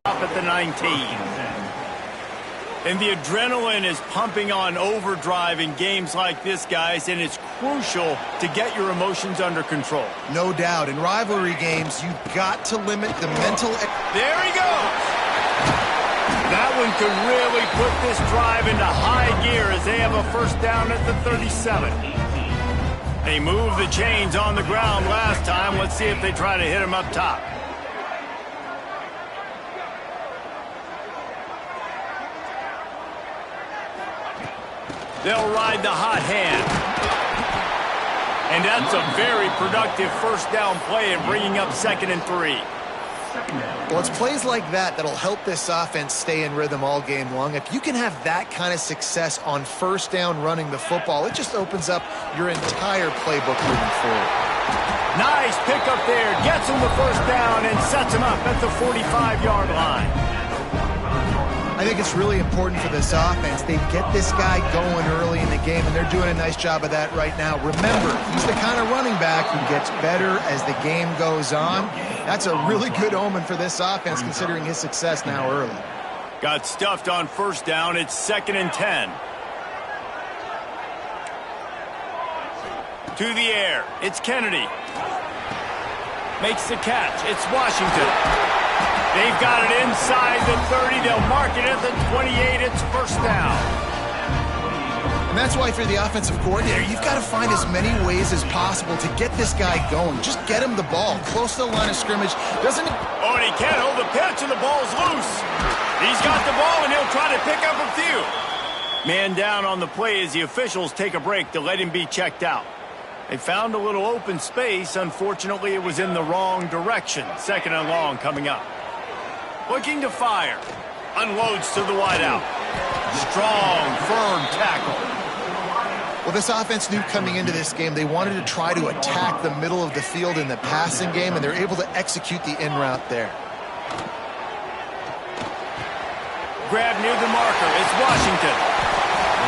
Up at the 19. And the adrenaline is pumping on overdrive in games like this, guys, and it's crucial to get your emotions under control. No doubt. In rivalry games, you've got to limit the mental... There he goes! That one could really put this drive into high gear as they have a first down at the 37. They moved the chains on the ground last time. Let's see if they try to hit him up top. They'll ride the hot hand. And that's a very productive first down play in bringing up 2nd and 3. Well, it's plays like that that'll help this offense stay in rhythm all game long. If you can have that kind of success on first down running the football, it just opens up your entire playbook moving forward. Nice pickup there. Gets him the first down and sets him up at the 45-yard line. I think it's really important for this offense. They get this guy going early in the game, and they're doing a nice job of that right now. Remember, he's the kind of running back who gets better as the game goes on. That's a really good omen for this offense, considering his success now early. Got stuffed on first down. It's 2nd and 10. To the air. It's Kennedy. Makes the catch. It's Washington. They've got it inside the 30. They'll mark it at the 28. It's first down. And that's why for the offensive coordinator, you've got to find as many ways as possible to get this guy going. Just get him the ball close to the line of scrimmage. Oh, and he can't hold the pitch, and the ball's loose. He's got the ball, and he'll try to pick up a few. Man down on the play as the officials take a break to let him be checked out. They found a little open space. Unfortunately, it was in the wrong direction. 2nd and long coming up. Looking to fire. Unloads to the wideout. Strong, firm tackle. Well, this offense knew coming into this game they wanted to try to attack the middle of the field in the passing game, and they're able to execute the in route there. Grab near the marker. It's Washington.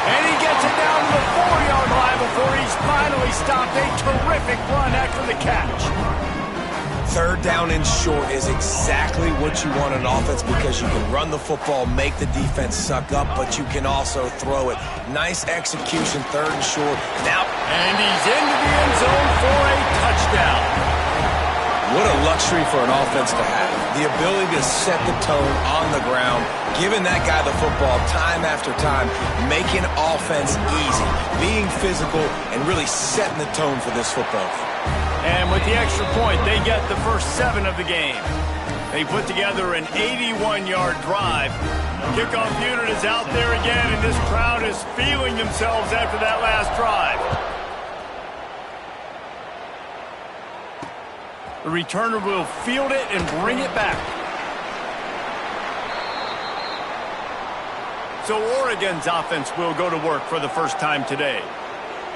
And he gets it down to the 4-yard line before he's finally stopped. A terrific run after the catch. 3rd down and short is exactly what you want in offense because you can run the football, make the defense suck up, but you can also throw it. Nice execution, 3rd and short. Now, and he's into the end zone for a touchdown. What a luxury for an offense to have. The ability to set the tone on the ground, giving that guy the football time after time, making offense easy, being physical, and really setting the tone for this football game. And with the extra point, they get the first 7 of the game. They put together an 81-yard drive. Kickoff unit is out there again, and this crowd is feeling themselves after that last drive. The returner will field it and bring it back. So Oregon's offense will go to work for the first time today.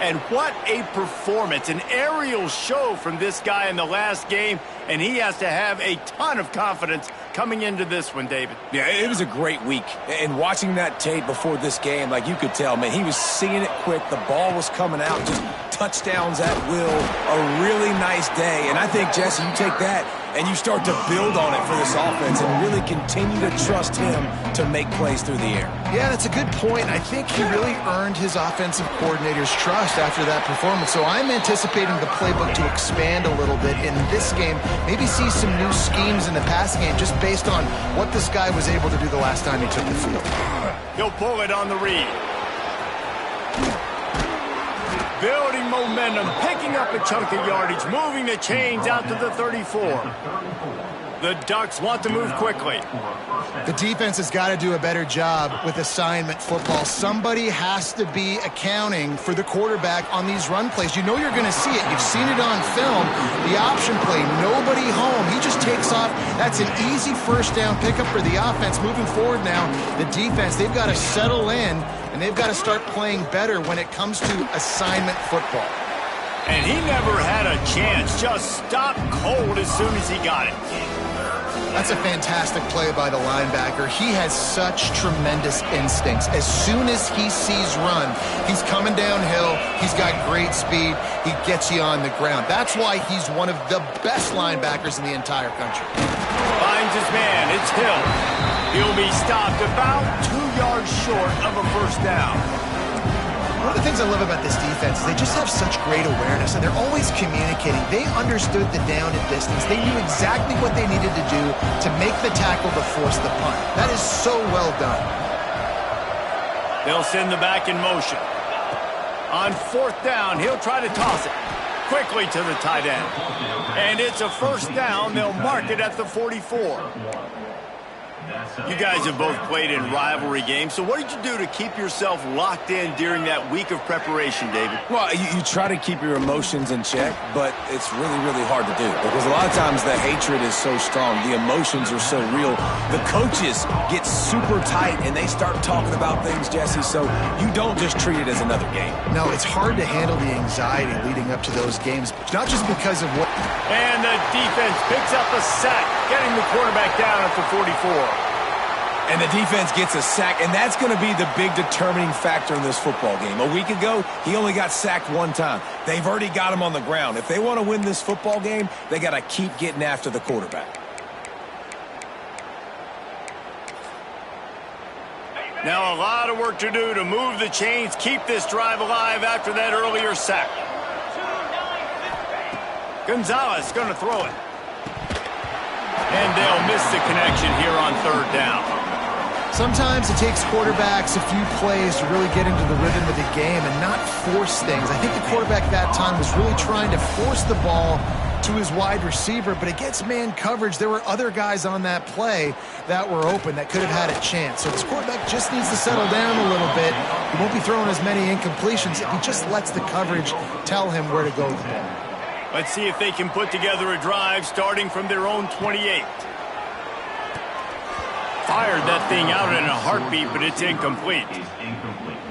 And what a performance, an aerial show from this guy in the last game, and he has to have a ton of confidence coming into this one, David. Yeah, it was a great week. And watching that tape before this game, like you could tell, man, he was seeing it quick. The ball was coming out, just touchdowns at will. A really nice day. And I think, Jesse, you take that and you start to build on it for this offense and really continue to trust him to make plays through the air. Yeah, that's a good point. I think he really earned his offensive coordinator's trust after that performance. So I'm anticipating the playbook to expand a little bit in this game. Maybe see some new schemes in the passing game just based on what this guy was able to do the last time he took the field. He'll pull it on the read. Building momentum, picking up a chunk of yardage, moving the chains out to the 34. The Ducks want to move quickly. The defense has got to do a better job with assignment football. Somebody has to be accounting for the quarterback on these run plays. You know you're going to see it. You've seen it on film. The option play, nobody home. He just takes off. That's an easy first down pickup for the offense. Moving forward now, the defense, they've got to settle in, and they've got to start playing better when it comes to assignment football. And he never had a chance. Just stopped cold as soon as he got it. That's a fantastic play by the linebacker. He has such tremendous instincts. As soon as he sees run, he's coming downhill. He's got great speed. He gets you on the ground. That's why he's one of the best linebackers in the entire country. Finds his man. It's Hill. He'll be stopped about 2 yards short of a first down. One of the things I love about this defense is they just have such great awareness, and they're always communicating. They understood the down and distance. They knew exactly what they needed to do to make the tackle to force the punt. That is so well done. They'll send the back in motion. On fourth down, he'll try to toss it quickly to the tight end. And it's a first down. They'll mark it at the 44. You guys have both played in rivalry games, so what did you do to keep yourself locked in during that week of preparation, David? Well, you try to keep your emotions in check, but it's really, really hard to do because a lot of times the hatred is so strong. The emotions are so real. The coaches get super tight, and they start talking about things, Jesse, so you don't just treat it as another game. No, it's hard to handle the anxiety leading up to those games, not just because of what... And the defense picks up a sack, getting the quarterback down at the 44. And the defense gets a sack, and that's going to be the big determining factor in this football game. A week ago, he only got sacked one time. They've already got him on the ground. If they want to win this football game, they got to keep getting after the quarterback. Now a lot of work to do to move the chains, keep this drive alive after that earlier sack. Gonzalez going to throw it. And they'll miss the connection here on third down. Sometimes it takes quarterbacks a few plays to really get into the rhythm of the game and not force things. I think the quarterback that time was really trying to force the ball to his wide receiver, but against man coverage, there were other guys on that play that were open that could have had a chance. So this quarterback just needs to settle down a little bit. He won't be throwing as many incompletions if he just lets the coverage tell him where to go with the ball. Let's see if they can put together a drive starting from their own 28. Fired that thing out in a heartbeat, but it's incomplete.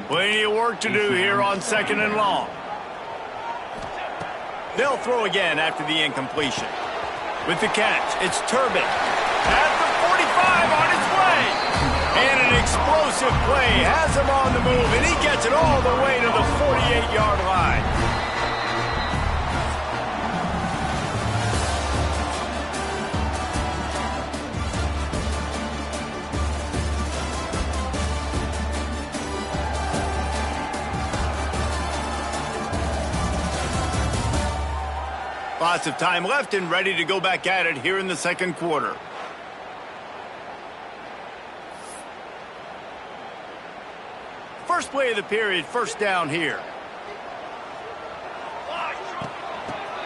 Plenty of work to do here on second and long. They'll throw again after the incompletion. With the catch, it's Turbin at the 45 on his way. And an explosive play has him on the move, and he gets it all the way to the 48-yard line. Lots of time left and ready to go back at it here in the second quarter. First play of the period, first down here.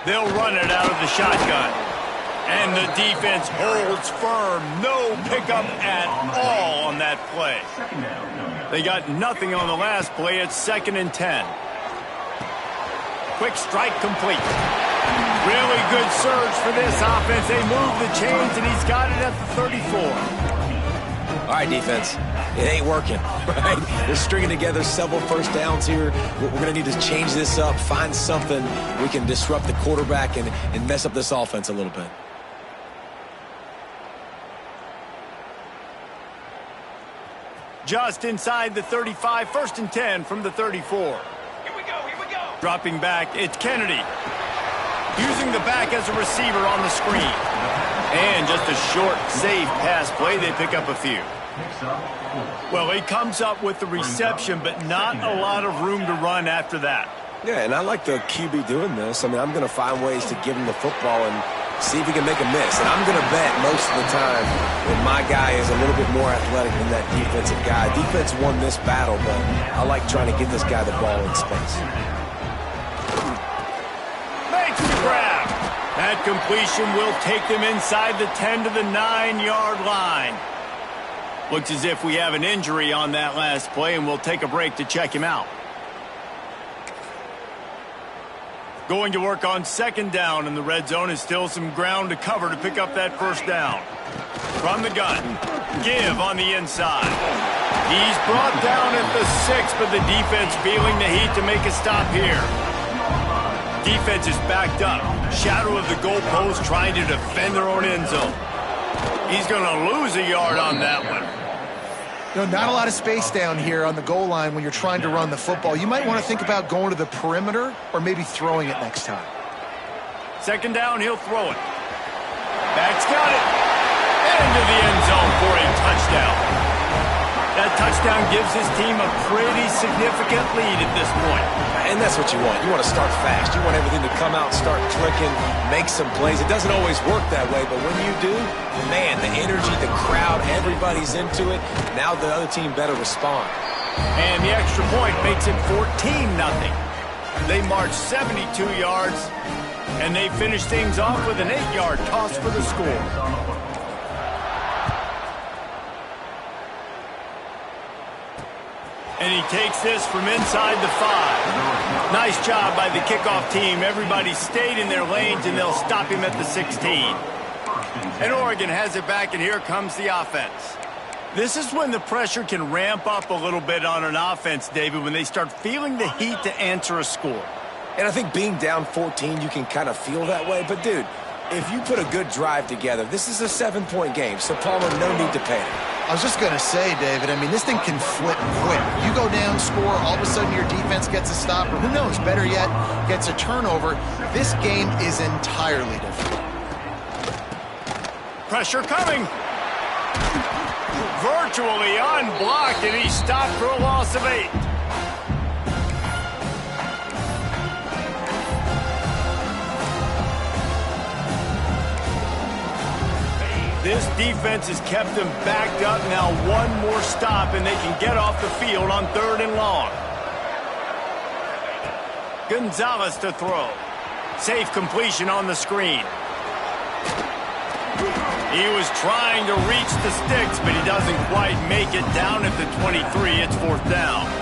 They'll run it out of the shotgun. And the defense holds firm. No pickup at all on that play. They got nothing on the last play. It's 2nd and 10. Quick strike complete. Really good surge for this offense. They move the chains, and he's got it at the 34. All right, defense. It ain't working, right? They're stringing together several first downs here. We're going to need to change this up, find something we can disrupt the quarterback and mess up this offense a little bit. Just inside the 35, 1st and 10 from the 34. Here we go. Dropping back, it's Kennedy. Using the back as a receiver on the screen. And just a short, safe pass play. They pick up a few. Well, he comes up with the reception, but not a lot of room to run after that. Yeah, and I like the QB doing this. I mean, I'm going to find ways to give him the football and see if he can make a miss. And I'm going to bet most of the time that my guy is a little bit more athletic than that defensive guy. Defense won this battle, but I like trying to give this guy the ball in space. Makes the grab. That completion will take them inside the 10 to the 9-yard line. Looks as if we have an injury on that last play, and we'll take a break to check him out. Going to work on 2nd down, and the red zone is still some ground to cover to pick up that first down. From the gun, Give on the inside. He's brought down at the 6, but the defense feeling the heat to make a stop here. Defense is backed up. Shadow of the goalpost trying to defend their own end zone. He's going to lose a yard on that one. You know, not a lot of space down here on the goal line when you're trying to run the football. You might want to think about going to the perimeter or maybe throwing it next time. 2nd down, he'll throw it. Back's got it. into the end zone for a touchdown. That touchdown gives his team a pretty significant lead at this point. And that's what you want. You want to start fast. You want everything to come out, start clicking, make some plays. It doesn't always work that way, but when you do, man, the energy, the crowd, everybody's into it. Now the other team better respond. And the extra point makes it 14-0. They march 72 yards, and they finish things off with an 8-yard toss for the score. And he takes this from inside the 5. Nice job by the kickoff team. Everybody stayed in their lanes, and they'll stop him at the 16. And Oregon has it back, and here comes the offense. This is when the pressure can ramp up a little bit on an offense, David, when they start feeling the heat to answer a score. And I think being down 14, you can kind of feel that way. But, dude, if you put a good drive together, this is a 7-point game, so Palmer, no need to panic. I was just going to say, David, I mean, this thing can flip quick. You go down, score, all of a sudden your defense gets a stop, or who knows, better yet, gets a turnover. This game is entirely different. Pressure coming. Virtually unblocked, and he's stopped for a loss of 8. This defense has kept them backed up. Now one more stop, and they can get off the field on 3rd and long. Gonzalez to throw. Safe completion on the screen. He was trying to reach the sticks, but he doesn't quite make it down at the 23. It's 4th down.